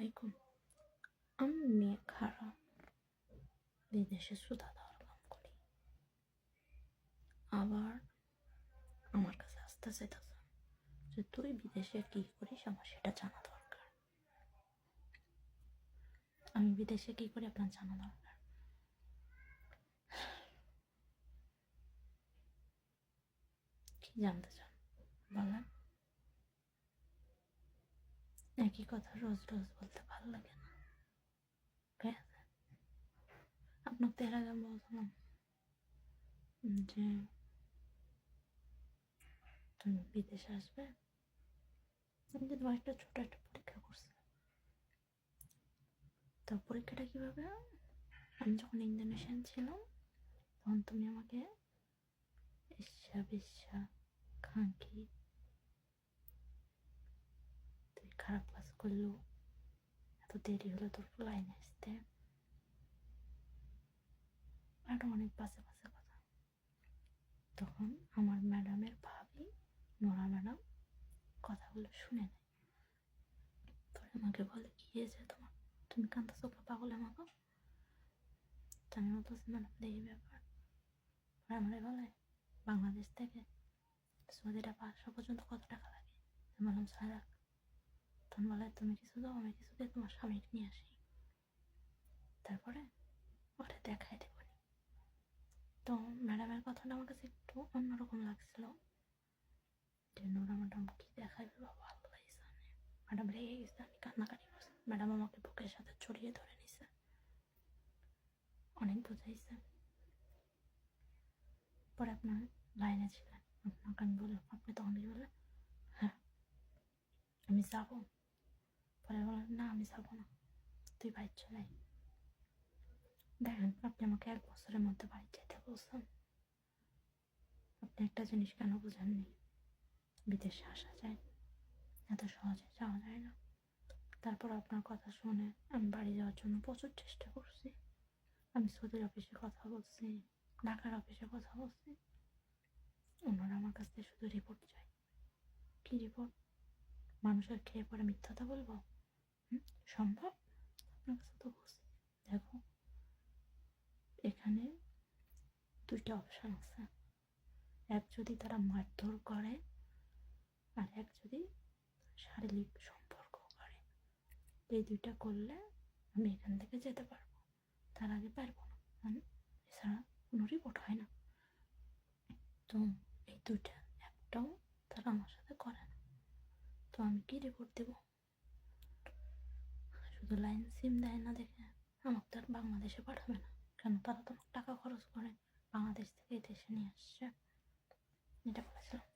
আলাইকুম। আমি মেয়ে খারাপ, বিদেশে সুতা দেওয়ার কাম করি। আবার আমার কাছে আসতে চাইতেছে যে তুই বিদেশে কি করিস আমার সেটা জানা দরকার। আমি বিদেশে কি করি আপনার জানা দরকার। কি জানতে চান বলেন। একই কথা রোজ রোজ বলতে ভালো লাগে না, ঠিক আছে? আপনার তো এর আগে বললাম যে তুমি বিদেশে আসবে, আমি কিন্তু একটা ছোট একটা পরীক্ষা করছি। তো পরীক্ষাটা কিভাবে, আমি যখন ইন্দোনেশিয়ান ছিলাম তখন তুমি আমাকে ঈর্ষা বিশ্বাস খাঁকি তুই খারাপ কাজ করলো, এত দেরি হলো তোর লাইনে আসতে, আরো অনেক বাজে বাজে কথা। তখন আমার ম্যাডামের ভাবি নোরা ম্যাডাম কথাগুলো শুনে নেয়। পরে আমাকে বলে কি হয়েছে তোমার, তুমি কান্দাছো পাগলের মতো। আমি বলতেছি ম্যাডাম এই ব্যাপার। পরে আমারে বলে বাংলাদেশ থেকে সৌদিটা আসা পর্যন্ত কত টাকা লাগে। আমি বললাম 6 লাখ। তখন বলে তুমি কিছু দাও, আমি কিছু দিয়ে তোমার স্বামীকে নিয়ে আসি, তারপরে ওটা দেখাই দেবো। তো ম্যাডামের কথাটা আমার কাছে একটু অন্যরকম লাগছিল, যে নোরা ম্যাডাম কি দেখাইবে বাবা আল্লাহ জানে। ম্যাডাম রেগে গেছে, আমি কান্নাকাটি করছি। ম্যাডাম আমাকে বুকের সাথে জড়িয়ে ধরে নিছে, অনেক বোঝাইছে। পরে আপনার লাইনে ছিলেন, আপনাকে আমি বললাম, আপনি তখন কি বললেন হ্যাঁ আমি যাবো। পরে বললেন না আমি যাবো না, তুই বাইর চলে আয়। দেখেন আপনি আমাকে 1 বছরের মধ্যে বাড়ি যেতে বলছেন, আপনি একটা জিনিস কেন বোঝেননি, বিদেশে আসা যায়, এত সহজে যাওয়া যায় না। তারপর আপনার কথা শুনে আমি বাড়ি যাওয়ার জন্য প্রচুর চেষ্টা করছি। আমি সৌদির অফিসে কথা বলছি, ঢাকার অফিসে কথা বলছি, ওনারা আমার কাছ থেকে শুধু রিপোর্ট চাই। কি রিপোর্ট? মানুষের খেয়ে পরে মিথ্যাটা বলবো সম্ভব? আপনার কাছে তো বলছি দেখো এখানে 2টা অপশান আছে, এক যদি তারা মারধর করে আর এক যদি শারীরিক সম্পর্ক করে। এই 2টা করলে আমি এখান থেকে যেতে পারবো, তার আগে পারবো না, এছাড়া কোনো রিপোর্ট হয় না। তো এই 2টা একটাও তারা আমার সাথে করে না, তো আমি কি রিপোর্ট দেব? শুধু লাইন সিম দেয় না দেখে আমাকে তো আর বাংলাদেশে পাঠাবে না কেন, তারা তো টাকা খরচ করে বাংলাদেশ থেকে দেশে নিয়ে আসছে। এটা বলেছিলাম।